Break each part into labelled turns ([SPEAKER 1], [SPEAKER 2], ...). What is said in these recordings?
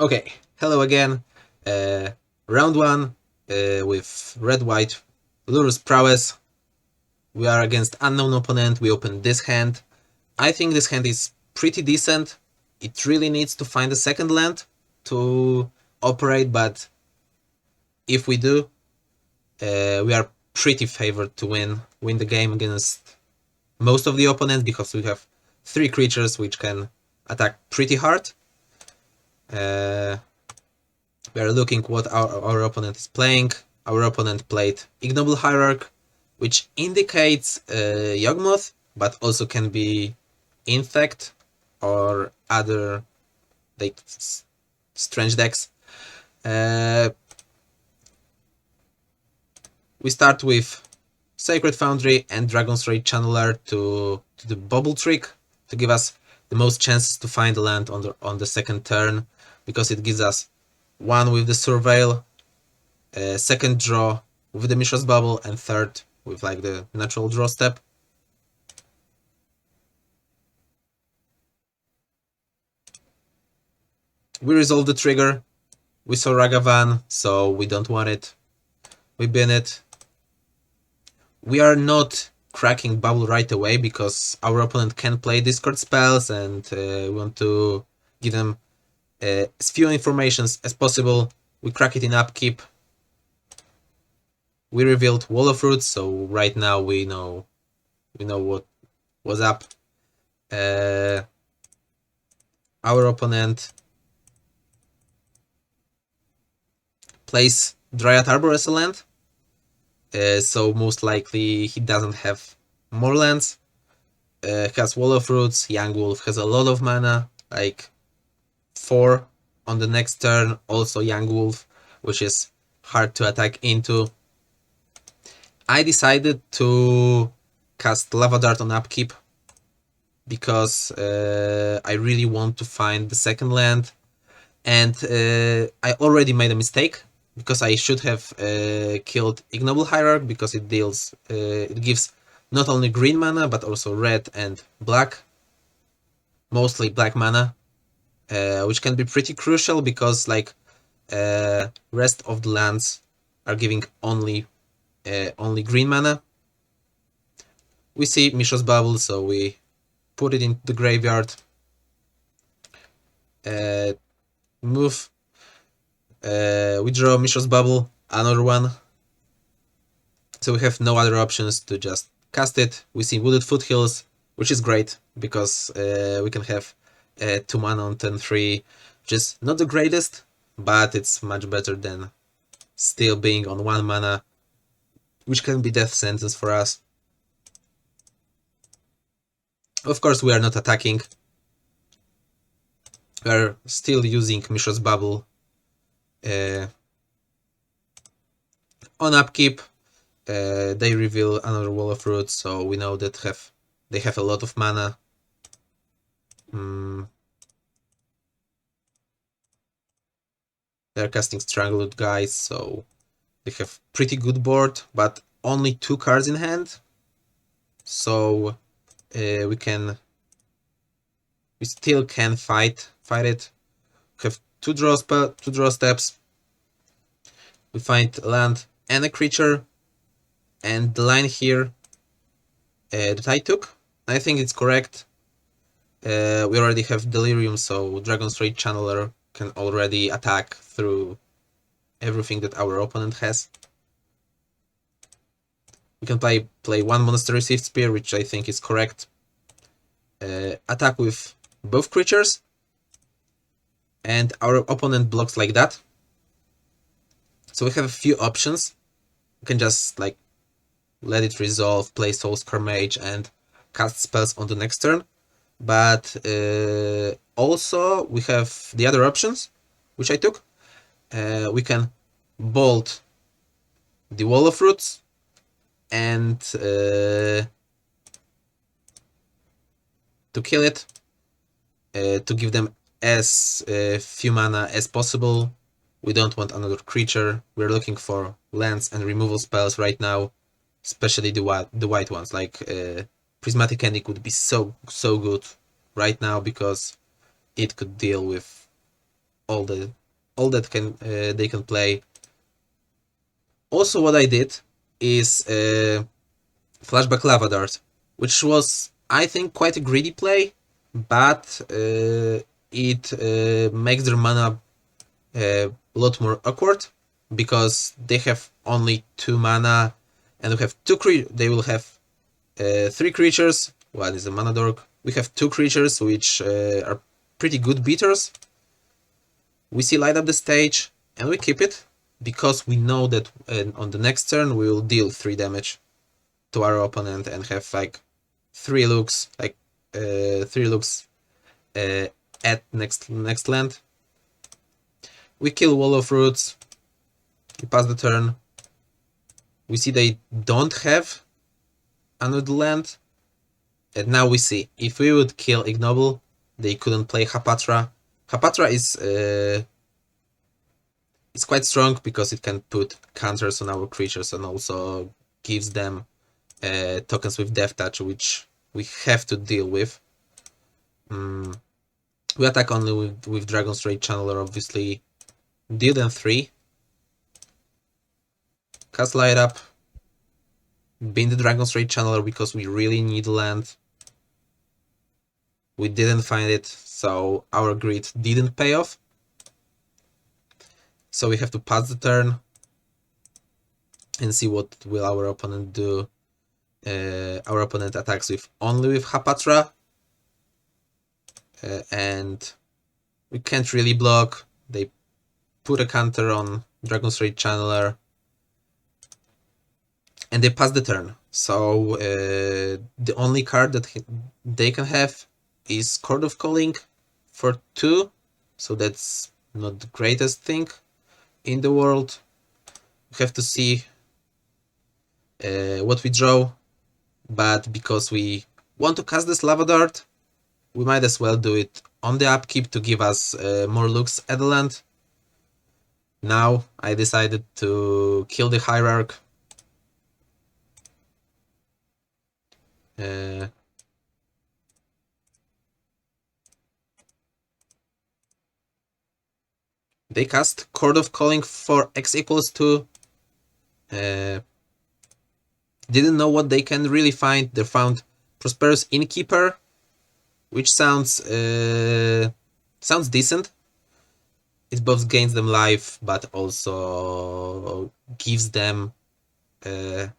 [SPEAKER 1] Okay, hello again. Uh, Round 1 with red-white Boros Prowess. We are against unknown opponent. We open this hand. I think this hand is pretty decent. It really needs to find a second land to operate, but if we do, we are pretty favored to win the game against most of the opponents because we have 3 creatures which can attack pretty hard. We are looking what our opponent is playing. Our opponent played Ignoble Hierarch, which indicates Yawgmoth, but also can be Infect or other like strange decks. We start with Sacred Foundry and Dragon's Rage Channeler to the bubble trick to give us the most chances to find a land on the second turn, because it gives us one with the Surveil, second draw with the Mishra's Bubble, and third with like the natural draw step. We resolve the trigger. We saw Ragavan, so we don't want it. We bin it. We are not cracking bubble right away because our opponent can play discard spells, and we want to give them as few informations as possible. We crack it in upkeep. We revealed Wall of Roots, so right now we know what was up. Our opponent plays Dryad Arbor as a land, so most likely he doesn't have more lands. Has Wall of Roots. Young Wolf has a lot of mana, like 4 on the next turn. Also Young Wolf, which is hard to attack into. I decided to cast Lava Dart on upkeep because I really want to find the second land, and I already made a mistake because I should have killed Ignoble Hierarch, because it deals it gives not only green mana but also red and black, mostly black mana, which can be pretty crucial because like rest of the lands are giving only green mana. We see Mishra's Bubble, so we put it in the graveyard. Move. We draw Mishra's Bubble, another one. So we have no other options to just cast it. We see Wooded Foothills, which is great because we can have 2 mana on turn 3, which is not the greatest, but it's much better than still being on 1 mana, which can be death sentence for us. Of course, we are not attacking. We are still using Mishra's Bubble on upkeep. They reveal another Wall of Roots, so we know that they have a lot of mana. They're casting Stranglewood, guys, so they have pretty good board, but only 2 cards in hand. So we still can fight it. We have 2 draw steps. We find a land and a creature, and the line here that I took, I think it's correct. We already have Delirium, so Dragon's Rage Channeler can already attack through everything that our opponent has. We can play 1 Monastery Sift Spear, which I think is correct. Attack with both creatures, and our opponent blocks like that. So we have a few options. We can just like let it resolve, play Soulscar Mage, and cast spells on the next turn. But also we have the other options, which I took. We can bolt the Wall of Roots and to kill it, to give them as few mana as possible. We don't want another creature. We're looking for lands and removal spells right now, especially the white ones. Like Prismatic Ending would be so good right now because it could deal with all that can they can play. Also, what I did is Flashback Lava Dart, which was, I think, quite a greedy play, but it makes their mana a lot more awkward because they have only 2 mana, and we have they will have 3 creatures. One is a mana dork. We have 2 creatures which are pretty good beaters. We see light up the stage and we keep it because we know that on the next turn we will deal 3 damage to our opponent and have like 3 looks, like 3 looks at next land. We kill Wall of Roots. We pass the turn. We see they don't have another land. And now we see, if we would kill Ignoble, they couldn't play Hapatra. Hapatra is quite strong because it can put counters on our creatures and also gives them tokens with Death Touch, which we have to deal with. We attack only with Dragon's Rage Channeler, obviously. Deal them 3. Cast Light Up. Bin the Dragon's Rage Channeler because we really need land. We didn't find it, so our greed didn't pay off. So we have to pass the turn and see what will our opponent do. Our opponent attacks only with Hapatra. And we can't really block. They put a counter on Dragon's Rage Channeler. And they pass the turn. So the only card that they can have is Chord of Calling for 2. So that's not the greatest thing in the world. We have to see what we draw. But because we want to cast this Lava Dart, we might as well do it on the upkeep to give us more looks at the land. Now I decided to kill the Hierarch. They cast Chord of Calling for X equals 2. Didn't know what they can really find. They found Prosperous Innkeeper, which sounds decent. It both gains them life, but also gives them a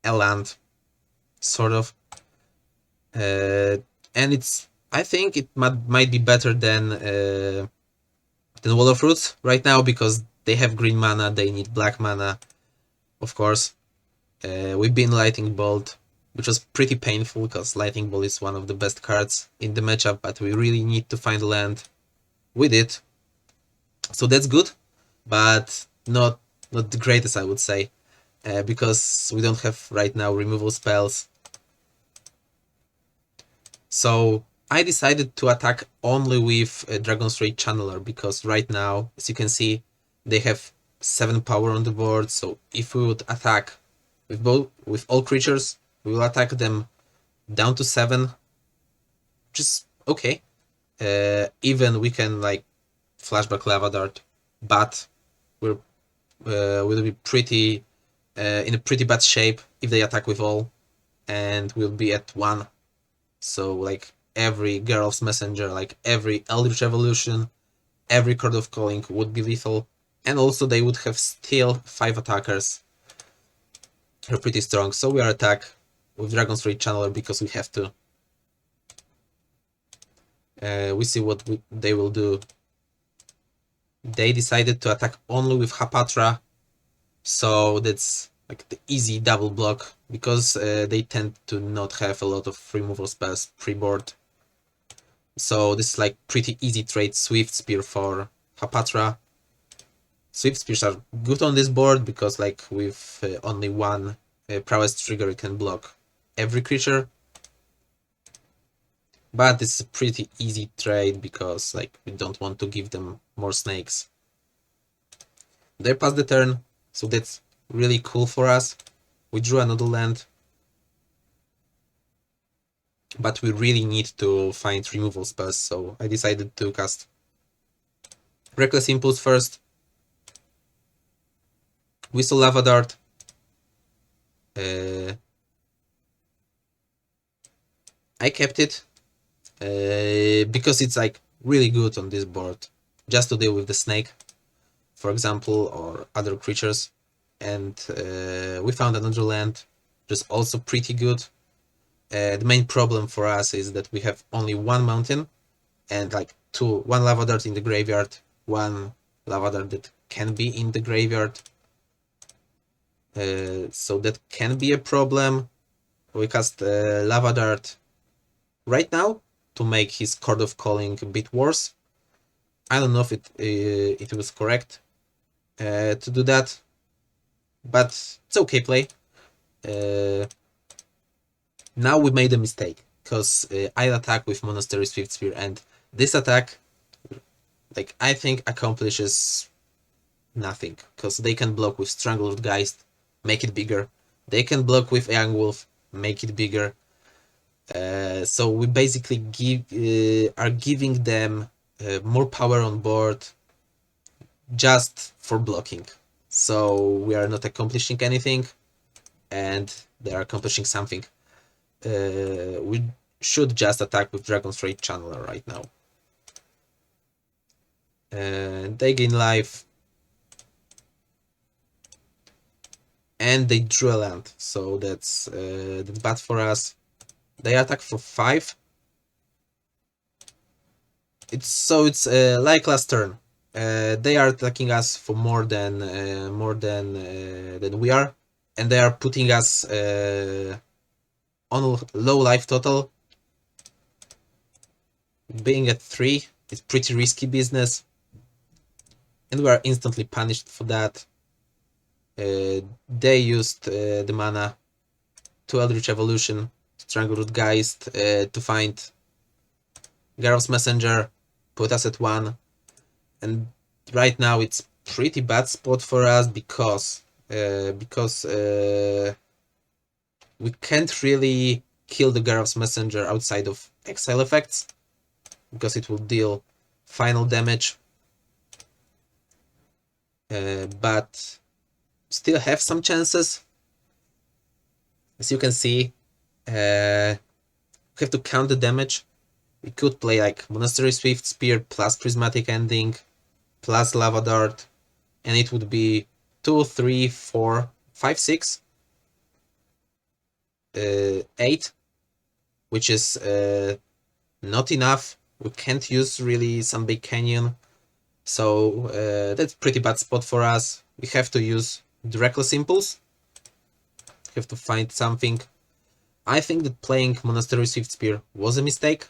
[SPEAKER 1] land, sort of. And I think it might be better than Wall of Roots right now because they have green mana, they need black mana, of course. We've been Lightning Bolt, which was pretty painful because Lightning Bolt is one of the best cards in the matchup, but we really need to find land with it. So that's good, but not the greatest, I would say, because we don't have right now removal spells. So I decided to attack only with Dragon's Rage Channeler because right now, as you can see, they have 7 power on the board. So if we would attack with all creatures, we will attack them down to 7, which is okay. Even we can like Flashback Lava Dart, but we'll be pretty in a pretty bad shape if they attack with all, and we'll be at 1. So like every Geralt's Messenger, like every Eldritch Evolution, every Chord of Calling would be lethal, and also they would have still 5 attackers. They're pretty strong, so we are attack with Dragon's Rage Channeler because we have to. We see what they will do. They decided to attack only with Hapatra, so that's like the easy double block because they tend to not have a lot of removal spells pre-board. So this is like pretty easy trade Swift Spear for Hapatra. Swift Spears are good on this board because like with only 1 prowess trigger it can block every creature. But this is a pretty easy trade because like we don't want to give them more snakes. They pass the turn, so that's really cool for us. We drew another land, but we really need to find removal spells, so I decided to cast Reckless Impulse first. Whistle Lava Dart. I kept it because it's like really good on this board, just to deal with the snake, for example, or other creatures. And we found another land, which is also pretty good. The main problem for us is that we have only one mountain and like one lava dart in the graveyard, one lava dart that can be in the graveyard. So that can be a problem. We cast lava dart right now to make his Chord of Calling a bit worse. I don't know if it was correct to do that, but it's okay play. Now we made a mistake, because I attack with Monastery Swift Spear, and this attack, like, I think accomplishes nothing, because they can block with Strangled Geist, make it bigger. They can block with Yawgmoth, make it bigger. So we basically are giving them more power on board just for blocking. So we are not accomplishing anything, and they are accomplishing something. We should just attack with Dragon's Rage Channeler right now. They gain life. And they drew a land, so that's bad for us. They attack for 5. It's like last turn. They are attacking us for more than we are, and they are putting us on low life total. Being at 3 is pretty risky business, and we are instantly punished for that. They used the mana to Eldritch Evolution, Strangled Geist, to find Garro's Messenger, put us at 1, and right now it's pretty bad spot for us because we can't really kill the Garro's Messenger outside of exile effects, because it will deal final damage, but still have some chances. As you can see, we have to count the damage. We could play like Monastery Swift Spear plus Prismatic Ending plus Lava Dart, and it would be 2, 3, 4, 5, 6, 8, which is not enough. We can't use really some big canyon, so that's pretty bad spot for us. We have to use the Reckless Impulse. We have to find something. I think that playing Monastery Swift Spear was a mistake,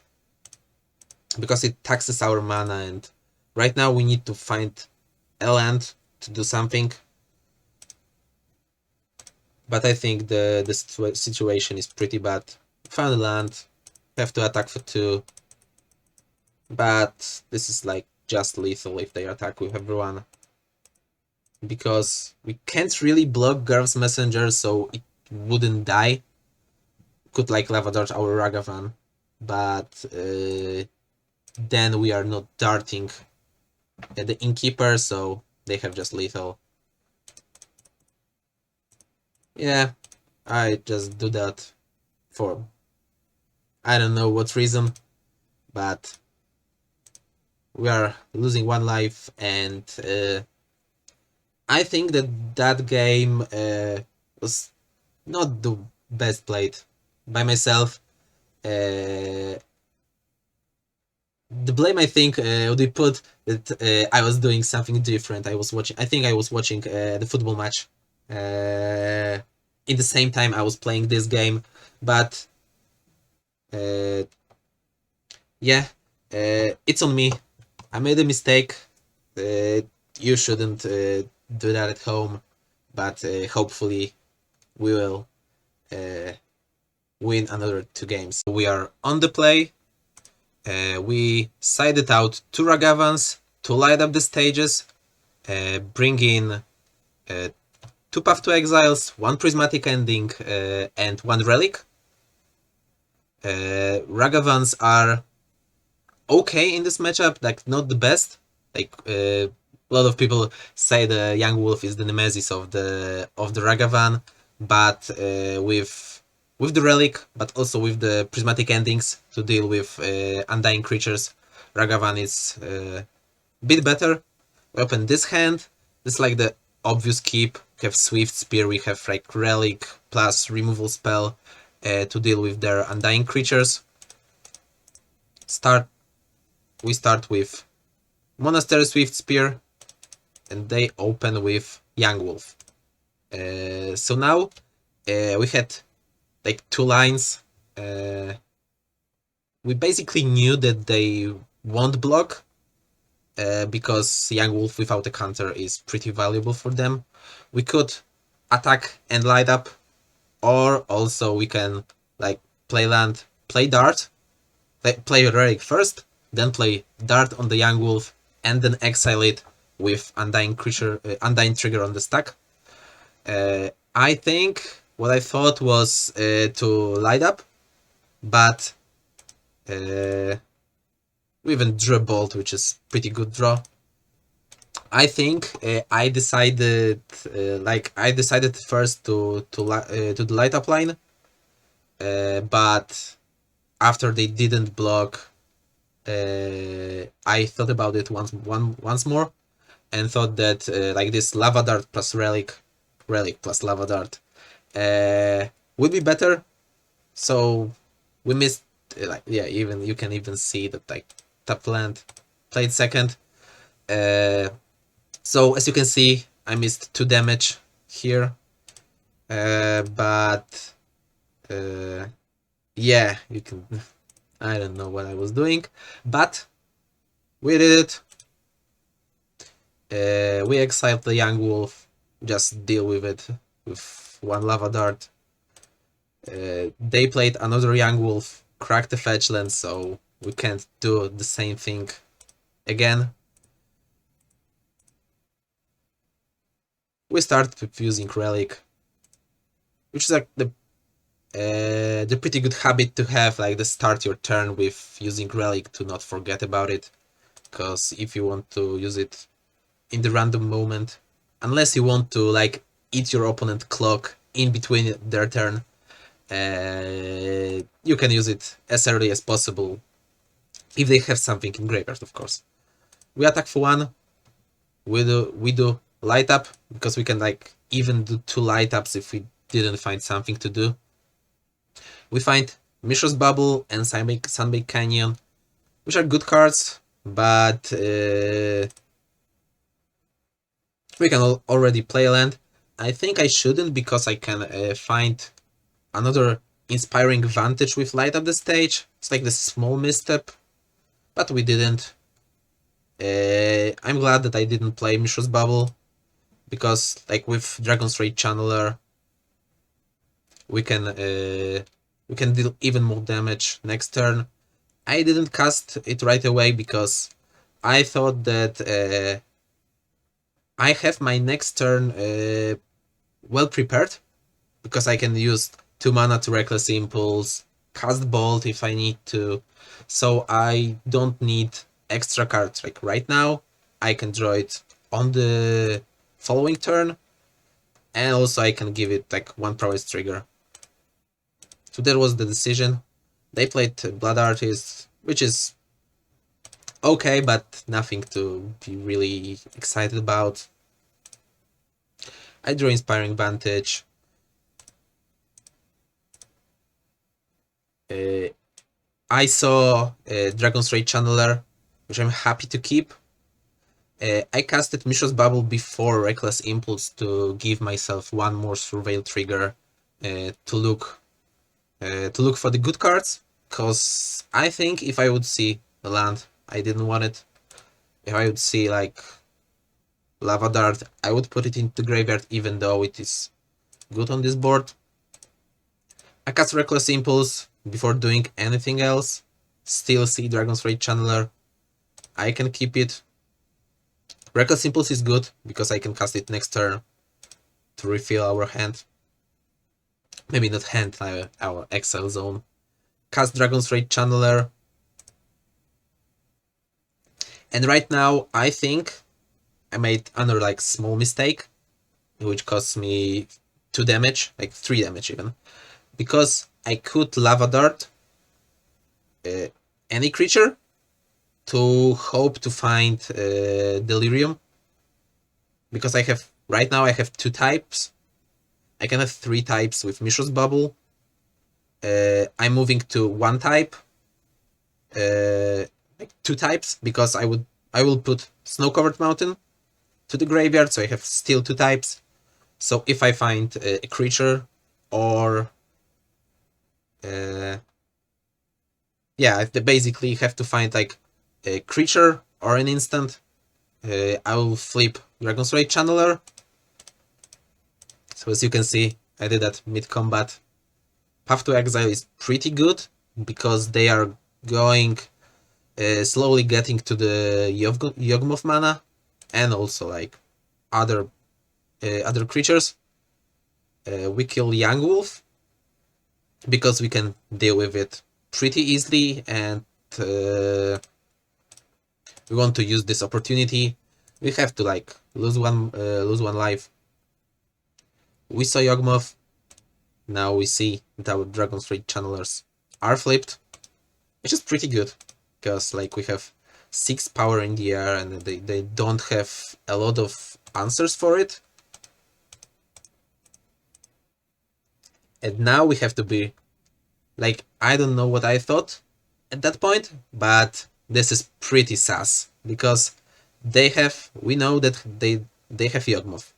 [SPEAKER 1] because it taxes our mana, and right now we need to find a land to do something. But I think the situation is pretty bad. Found a land, have to attack for 2, but this is like just lethal if they attack with everyone, because we can't really block Garro's Messenger, so it wouldn't die. Could like Lava Dart our Ragavan, but then we are not darting at the Innkeeper, so they have just lethal. Yeah, I just do that for I don't know what reason, but we are losing 1 life, and I think that game was not the best played by myself. The blame, I think, would be put that I was doing something different. I think I was watching the football match in the same time I was playing this game, but yeah, it's on me. I made a mistake. You shouldn't do that at home, but hopefully we will win another 2 games. We are on the play. We sided out 2 Ragavans to light up the stages, bring in 2 Path to Exiles, 1 Prismatic Ending, and 1 Relic. Ragavans are okay in this matchup, like not the best, Like a lot of people say the Yawgmoth is the nemesis of the Ragavan, but with the relic, but also with the prismatic endings to deal with undying creatures, Ragavan is a bit better. We open this hand. This is like the obvious keep. We have Swift Spear, we have like relic plus removal spell to deal with their undying creatures. We start with Monastery Swift Spear, and they open with Yawgmoth. So now we had like two lines. We basically knew that they won't block because Yawgmoth without a counter is pretty valuable for them. We could attack and light up, or also we can like play land, play dart, play relic first, then play dart on the Yawgmoth, and then exile it with undying creature, undying trigger on the stack. I think what I thought was to light up, but we even drew a bolt, which is pretty good draw. I think I decided first to the light up line, but after they didn't block, I thought about it once more, and thought that like this lava dart plus relic plus lava dart would be better. So we missed like yeah, even you can even see that like top land played second. So as you can see, I missed 2 damage here, but yeah, you can. I don't know what I was doing, but we did it. We exiled the Yawgmoth, just deal with it with 1 lava dart. They played another Yawgmoth, cracked the fetchland, so we can't do the same thing again. We started with using relic, which is like the pretty good habit to have, like the start your turn with using relic to not forget about it, because if you want to use it in the random moment, unless you want to like eat your opponent clock in between their turn, you can use it as early as possible if they have something in graveyard, of course. We attack for 1. We do light up because we can like even do 2 light ups if we didn't find something to do. We find Mishra's Bubble and Sunbake Canyon, which are good cards, but we can already play a land. I think I shouldn't because I can find another inspiring vantage with light up the stage. It's like the small misstep, but we didn't. I'm glad that I didn't play Mishra's Bubble, because like with Dragon's Rage Channeler, we can deal even more damage next turn. I didn't cast it right away because I thought that I have my next turn well prepared, because I can use 2 mana to Reckless Impulse, cast Bolt if I need to, so I don't need extra cards. Like right now, I can draw it on the following turn, and also I can give it like 1 Prowess trigger. So that was the decision. They played Blood Artist, which is okay, but nothing to be really excited about. I drew Inspiring Vantage. I saw Dragon's Rage Channeler, which I'm happy to keep. I casted Mishra's Bubble before Reckless Impulse to give myself 1 more Surveil trigger to look for the good cards, because I think if I would see the land, I didn't want it. If I would see like Lava Dart, I would put it into the graveyard even though it is good on this board. I cast Reckless Impulse before doing anything else. Still see Dragon's Rage Channeler. I can keep it. Reckless Impulse is good because I can cast it next turn to refill our hand. Maybe not hand, our exile zone. Cast Dragon's Rage Channeler. And right now, I think I made another like small mistake, which cost me 2 damage, like 3 damage even, because I could lava dart uh, any creature to hope to find delirium, because I have right now I have 2 types. I can have 3 types with Mishra's Bubble. I'm moving to 1 type, like 2 types, because I will put Snow Covered Mountain to the graveyard, so I have still 2 types. So if I find a creature, or yeah, I basically have to find like a creature or an instant, I will flip Dragon's Rage Channeler. So as you can see, I did that mid-combat. Path to Exile is pretty good, because they are going slowly getting to the Yawgmoth mana, and also like other creatures. We kill Yawgmoth because we can deal with it pretty easily, and we want to use this opportunity. We have to like lose one life. We saw Yawgmoth. Now we see that our Dragon's Rage Channelers are flipped, which is pretty good, because like we have 6 power in the air, and they don't have a lot of answers for it. And now we have to be like, I don't know what I thought at that point, but this is pretty sus, because we know that they have Yawgmoth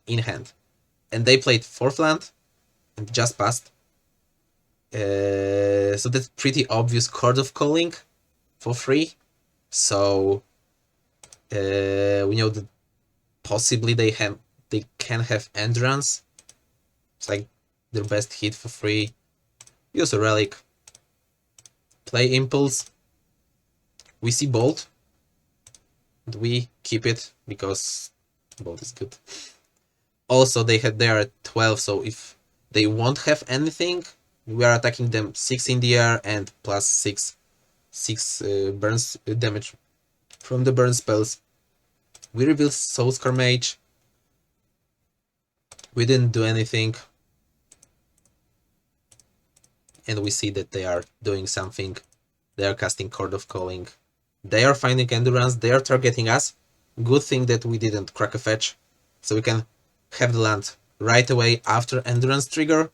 [SPEAKER 1] in hand, and they played 4th land and just passed. So that's pretty obvious Chord of Calling for free. So we know that possibly they can have Endurance. It's like their best hit for free. Use a Relic. Play Impulse. We see Bolt. And we keep it because Bolt is good. Also, they are at 12, so if they won't have anything, we are attacking them 6 in the air and plus 6 burns damage from the burn spells. We reveal Soulscar Mage. We didn't do anything. And we see that they are doing something. They are casting Chord of Calling. They are finding Endurance. They are targeting us. Good thing that we didn't crack a fetch, so we can have the land right away after Endurance trigger.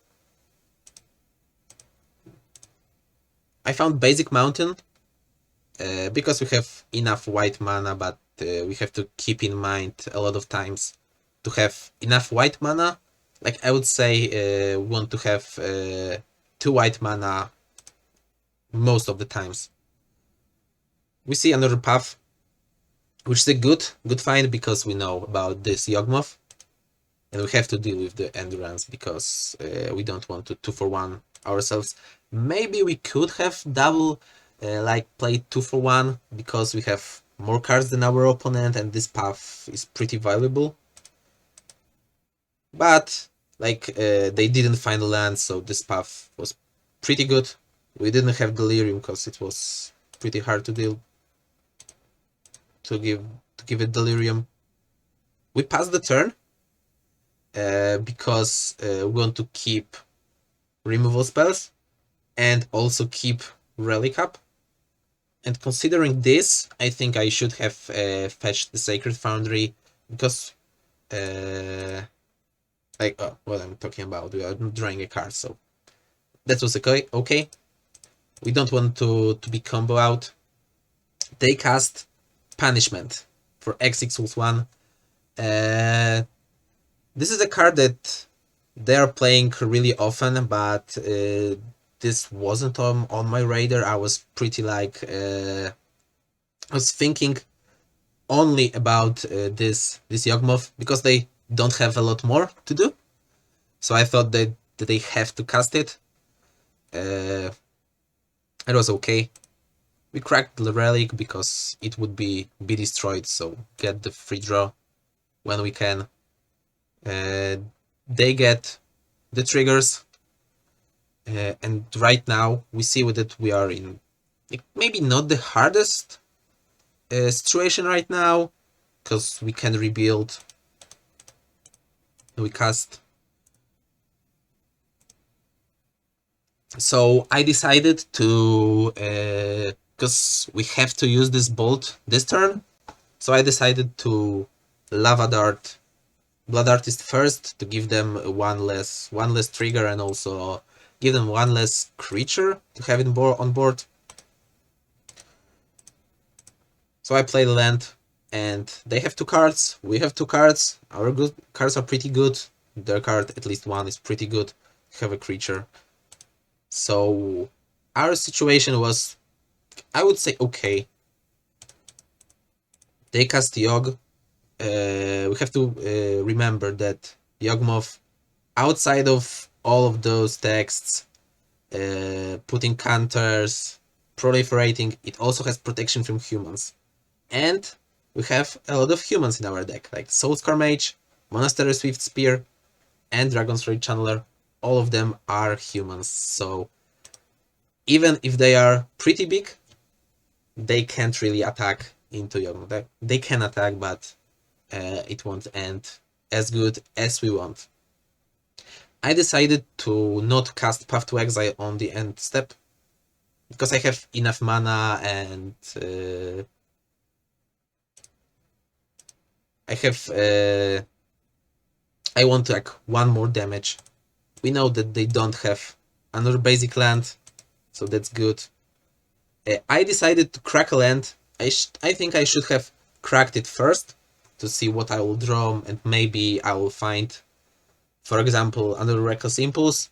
[SPEAKER 1] I found Basic Mountain because we have enough white mana, but we have to keep in mind a lot of times to have enough white mana. Like I would say, want to have 2 white mana most of the times. We see another path, which is a good find, because we know about this Yawgmoth, and we have to deal with the Endurance because we don't want to 2-for-1 ourselves. Maybe we could have double like play 2-for-1, because we have more cards than our opponent, and this path is pretty valuable. But like they didn't find the land, so this path was pretty good. We didn't have Delirium because it was pretty hard to deal to give it Delirium. We passed the turn because we want to keep removal spells and also keep Relic up. And considering this, I think I should have fetched the Sacred Foundry, because like what I'm talking about, we are drawing a card, so that was okay. We don't want to be combo out. They cast Punishment for X equals 1. This is a card that they are playing really often, but this wasn't on my radar. I was pretty like I was thinking only about this Yawgmoth, because they don't have a lot more to do. So I thought that they have to cast it. It was okay. We cracked the Relic because it would be destroyed, so get the free draw when we can. They get the triggers, and right now we see that we are in maybe not the hardest situation right now, because we can rebuild. We cast. So I decided to, because we have to use this bolt this turn, so I decided to Lava Dart Blood Artist first to give them one less trigger, and also give them one less creature to have it on board. So I play the land, and they have 2 cards. We have 2 cards. Our good cards are pretty good. Their card, at least one, is pretty good. Have a creature. So our situation was, I would say, okay. They cast Yogg. We have to remember that Yawgmoth, outside of all of those texts, putting counters, proliferating, it also has protection from humans. And we have a lot of humans in our deck, like Soulscar Mage, Monastery Swift Spear, and Dragon's Rage Channeler. All of them are humans, so even if they are pretty big, they can't really attack into Yawgmoth. They can attack, but it won't end as good as we want. I decided to not cast Path to Exile on the end step, because I have enough mana, and I want like 1 more damage. We know that they don't have another basic land, so that's good. I decided to crack a land. I think I should have cracked it first to see what I will draw, and maybe I will find, for example, another Reckless Impulse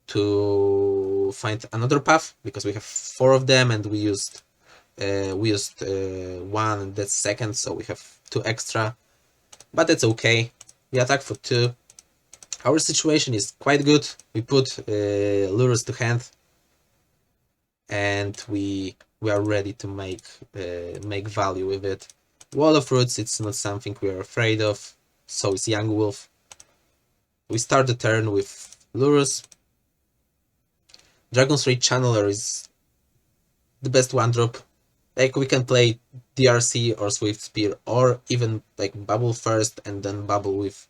[SPEAKER 1] to find another path, because we have 4 of them, and we used 1, and that's second, so we have 2 extra. But that's okay. We attack for 2. Our situation is quite good. We put lures to hand, and we are ready to make value with it. Wall of Roots, it's not something we are afraid of. So is Yawgmoth. We start the turn with lures. Dragon's Rage Channeler is the best 1-drop. Like, we can play DRC or Swift Spear, or even like bubble first and then bubble with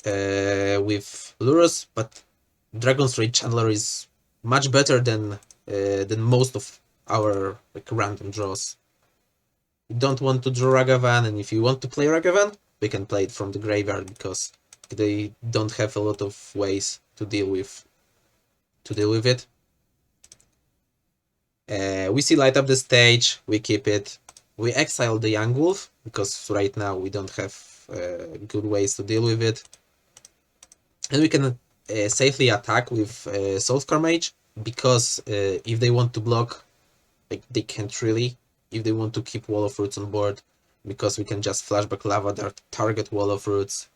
[SPEAKER 1] Lurus, but Dragon's Rage Channeler is much better than most of our like random draws. You don't want to draw Ragavan, and if you want to play Ragavan, we can play it from the graveyard, because they don't have a lot of ways to deal with it. We see light up the stage, we keep it. We exile the Yawgmoth, because right now we don't have good ways to deal with it. And we can safely attack with Soulscar Mage, because if they want to block, like, they can't really. If they want to keep Wall of Roots on board, because we can just flashback Lava Dart, target Wall of Roots.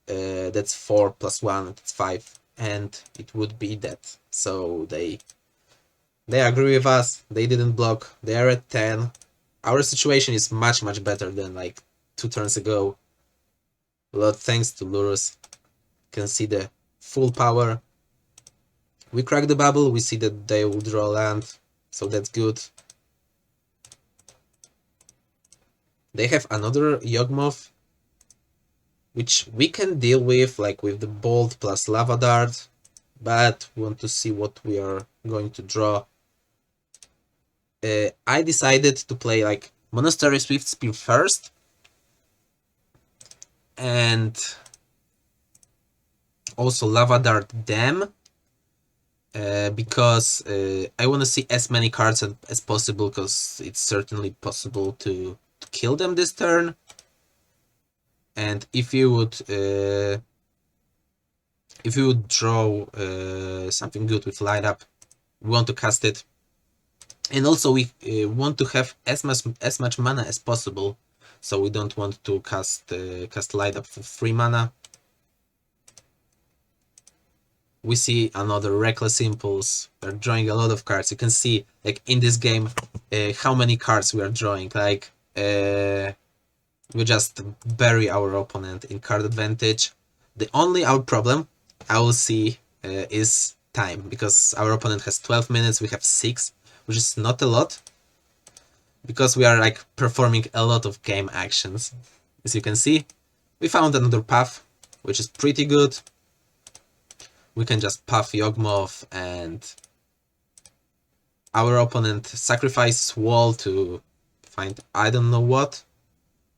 [SPEAKER 1] That's 4 + 1, that's 5, and it would be that. So they agree with us. They didn't block. They are at 10. Our situation is much better than like 2 turns ago. A lot thanks to Lurus. Can see the full power. We crack the bubble. We see that they will draw land, so that's good. They have another Yawgmoth, which we can deal with, like with the Bolt plus Lava Dart, but we want to see what we are going to draw. I decided to play like Monastery Swift Spear first, and also Lava Dart them, because I want to see as many cards as possible, because it's certainly possible to kill them this turn. And if you would draw something good with light up, we want to cast it. And also we want to have as much mana as possible, so we don't want to cast light up for 3 mana. We see another Reckless Impulse. We're drawing a lot of cards. You can see, like, in this game, how many cards we are drawing. Like, we just bury our opponent in card advantage. Our problem, I will see, is time, because our opponent has 12 minutes, we have 6, which is not a lot. because we are like performing a lot of game actions. As you can see, we found another path, which is pretty good. We can just puff Yawgmoth and our opponent sacrifices wall to find I don't know what,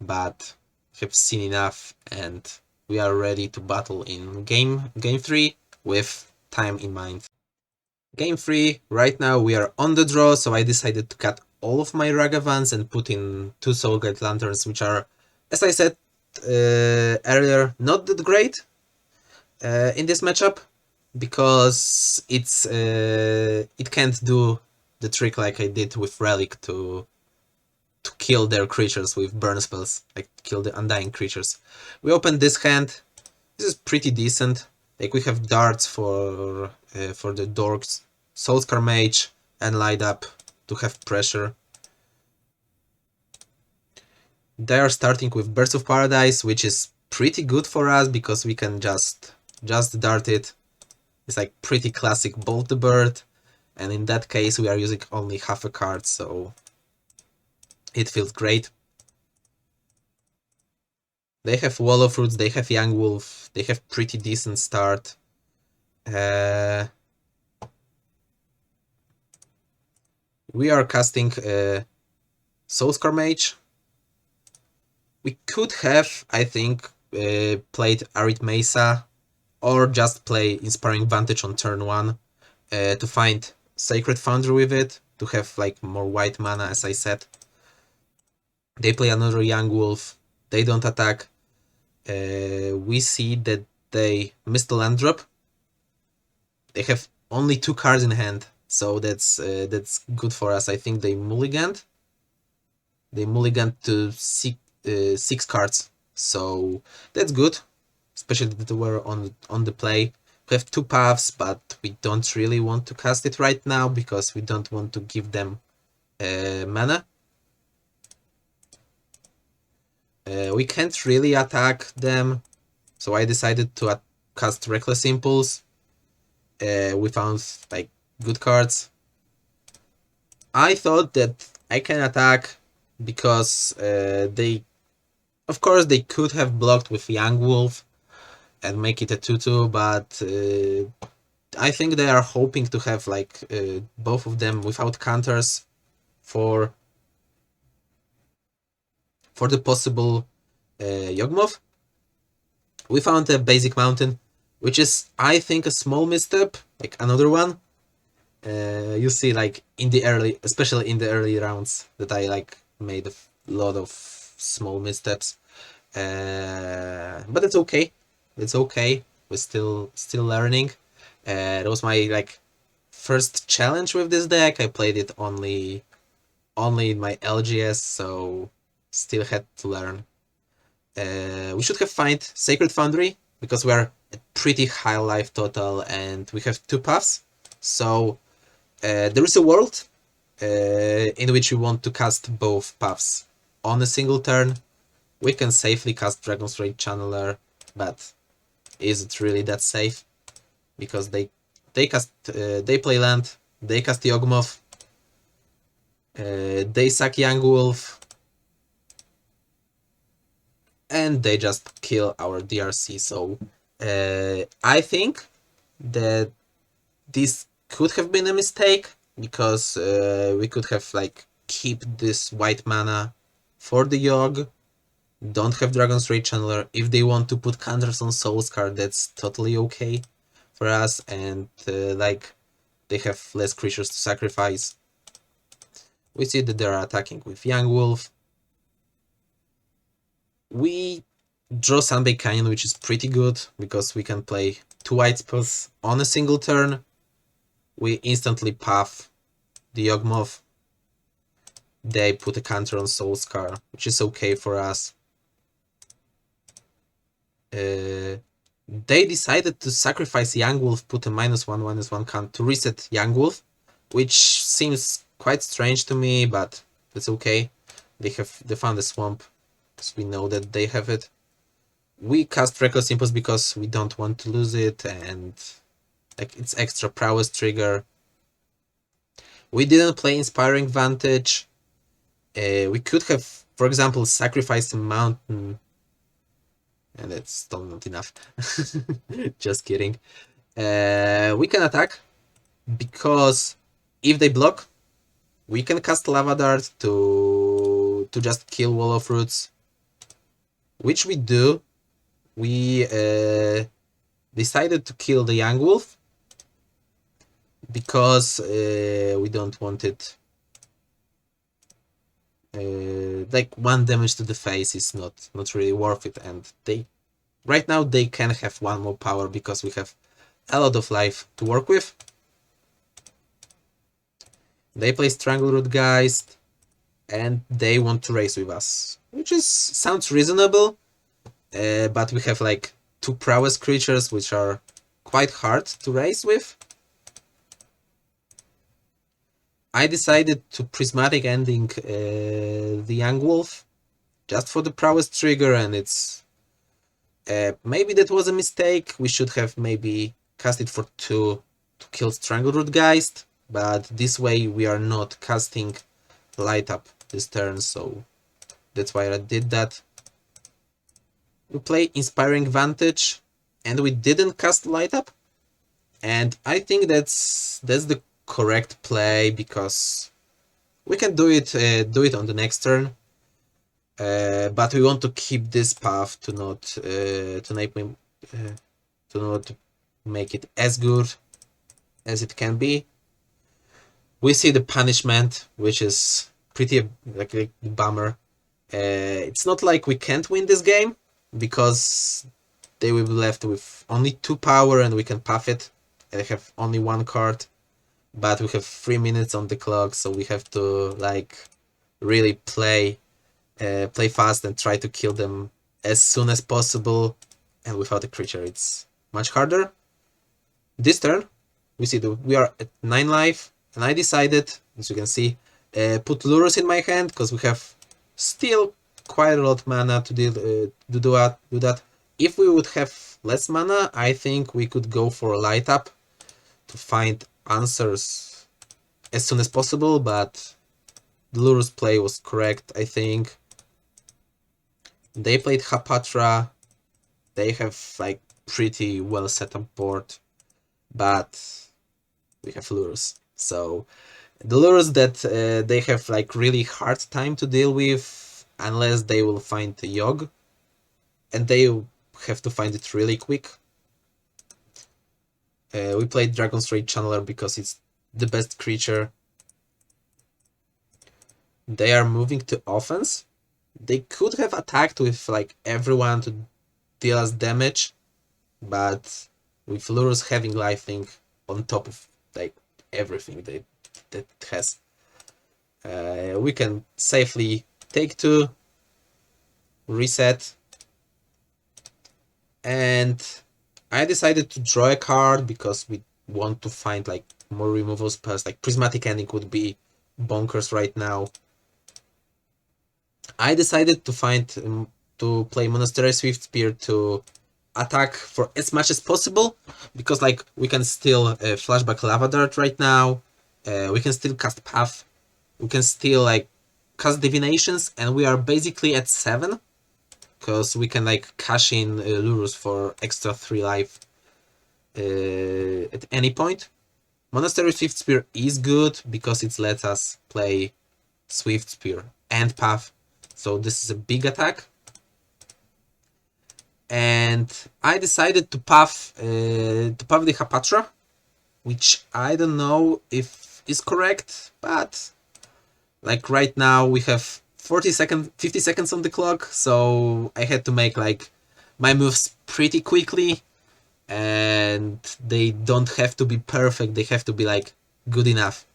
[SPEAKER 1] but have seen enough and we are ready to battle in game 3 with time in mind. Game 3, right now we are on the draw, so I decided to cut all of my Ragavans and put in 2 Soul Guide Lanterns, which are, as I said earlier, not that great in this matchup, because it can't do the trick like I did with Relic to kill their creatures with burn spells, like kill the undying creatures. We open this hand. This is pretty decent. Like we have darts for the dorks, Soulscar Mage, and Light Up to have pressure. They are starting with Birds of Paradise, which is pretty good for us because we can just dart it. It's like pretty classic Bolt the Bird, and in that case we are using only half a card, so it feels great. They have Wall of Roots, they have Yawgmoth, they have pretty decent start. We are casting Soulscar Mage. We could have, I think, played Arid Mesa or just play Inspiring Vantage on turn 1 to find Sacred Foundry with it, to have like more white mana, as I said. They play another Yawgmoth, they don't attack. We see that they missed the land drop. They have only 2 cards in hand, so that's good for us. I think they mulliganed. They mulliganed to 6 cards, so that's good, especially that we're on the play. We have 2 paths, but we don't really want to cast it right now because we don't want to give them mana. We can't really attack them, so I decided to cast Reckless Impulse. We found like good cards. I thought that I can attack because of course they could have blocked with Yawgmoth and make it a 2/2, but I think they are hoping to have like both of them without counters for the possible Yawgmoth. We found a basic mountain, which is, I think, a small misstep, like another one. You see, like especially in the early rounds, that I like made a lot of small missteps. But it's okay. It's okay. We're still learning. It was my like first challenge with this deck. I played it only in my LGS, so still had to learn. We should have find Sacred Foundry because we are at pretty high life total and we have 2 paths. So there is a world in which we want to cast both paths on a single turn. We can safely cast Dragon's Rage Channeler, but is it really that safe? Because they play land, they cast Yawgmoth, they sack Yawgmoth, and they just kill our DRC. So I think that this could have been a mistake because we could have like keep this white mana for the Yogg. Don't have Dragon's Rage Channeler. If they want to put counters on Soulscar, that's totally okay for us, and like they have less creatures to sacrifice. We see that they're attacking with Yawgmoth. We draw Sunbake Canyon, which is pretty good because we can play 2 white spells on a single turn. We instantly path the Yawgmoth. They put a counter on Soulscar, which is okay for us. They decided to sacrifice Yawgmoth, put a -1/-1 count to reset Yawgmoth, which seems quite strange to me, but it's okay. They found a swamp, so we know that they have it. We cast Reckless Impulse because we don't want to lose it, and like it's extra prowess trigger. We didn't play Inspiring Vantage We could have, for example, sacrificed a mountain, and it's still not enough. Just kidding. We can attack because if they block, we can cast Lava Dart to just kill Wall of Roots, which we do. We decided to kill the Yawgmoth because we don't want it. Like 1 damage to the face is not really worth it, and they right now they can have 1 more power because we have a lot of life to work with. They play Strangleroot Geist, and they want to race with us, which sounds reasonable, but we have like 2 prowess creatures which are quite hard to race with. I decided to prismatic ending the Yawgmoth just for the prowess trigger, and it's maybe that was a mistake. We should have maybe cast it for 2 to kill Strangleroot Geist, but this way we are not casting Light Up this turn, so that's why I did that. We play Inspiring Vantage, and we didn't cast Light Up, and I think that's the correct play because we can do it on the next turn, but we want to keep this path to not make it as good as it can be. We see the punishment, which is pretty like a bummer. It's not like we can't win this game because they will be left with only 2 power and we can puff it. They have only 1 card, but we have 3 minutes on the clock, so we have to like really play fast and try to kill them as soon as possible. And without a creature, it's much harder. This turn, we see that we are at 9 life, and I decided, as you can see, put Lurus in my hand because we have still quite a lot of mana to do that. If we would have less mana, I think we could go for a Light Up to find answers as soon as possible, but the Lurus play was correct, I think. They played Hapatra. They have like pretty well set up board, but we have Lurus. So the Lurus that they have like really hard time to deal with unless they will find the Yogg, and they have to find it really quick. We played Dragon's Rage Channeler because it's the best creature. They are moving to offense. They could have attacked with like everyone to deal us damage, but with Lurus having lifelink on top of like everything that has, we can safely take 2, reset, and I decided to draw a card because we want to find like more removal spells. Like Prismatic Ending would be bonkers right now. I decided to play Monastery Swift Spear to attack for as much as possible because like we can still flashback Lava Dart right now. We can still cast Path. We can still like cast Divinations, and we are basically at 7 because we can like cash in Lurus for extra 3 life at any point. Monastery Swift Spear is good because it lets us play Swift Spear and Path, so this is a big attack. And I decided to puff the Hapatra, which I don't know if is correct, but like right now we have 50 seconds on the clock, so I had to make like my moves pretty quickly, and they don't have to be perfect, they have to be like good enough.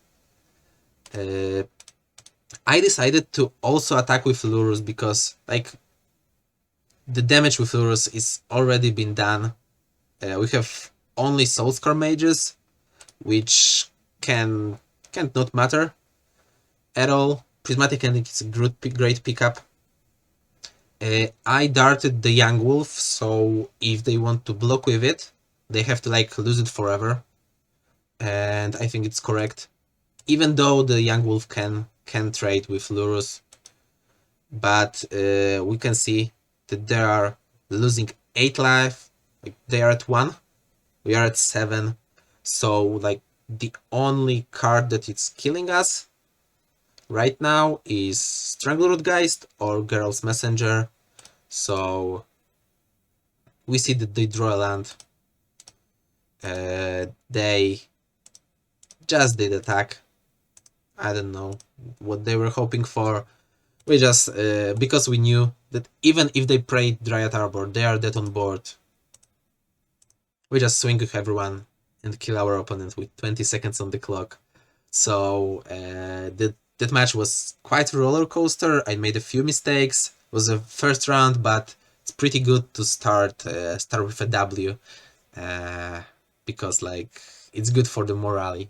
[SPEAKER 1] I decided to also attack with Lurus because like the damage with Lurus is already been done. We have only Soulscar mages, which can't not matter at all. Prismatic Ending is a great pickup. I darted the Yawgmoth, so if they want to block with it, they have to like lose it forever. And I think it's correct. Even though the Yawgmoth can trade with Lurus, but we can see that they are losing 8 life. Like, they are at 1, we are at 7. So like the only card that is killing us right now is Strangleroot Geist or Geralt's Messenger. So we see that they draw a land. They just did attack. I don't know what they were hoping for. We just, because we knew that even if they played Dryad Arbor, they are dead on board. We just swing with everyone and kill our opponent with 20 seconds on the clock. So that match was quite a roller coaster. I made a few mistakes. It was a first round, but it's pretty good to start with a W, because like it's good for the morale.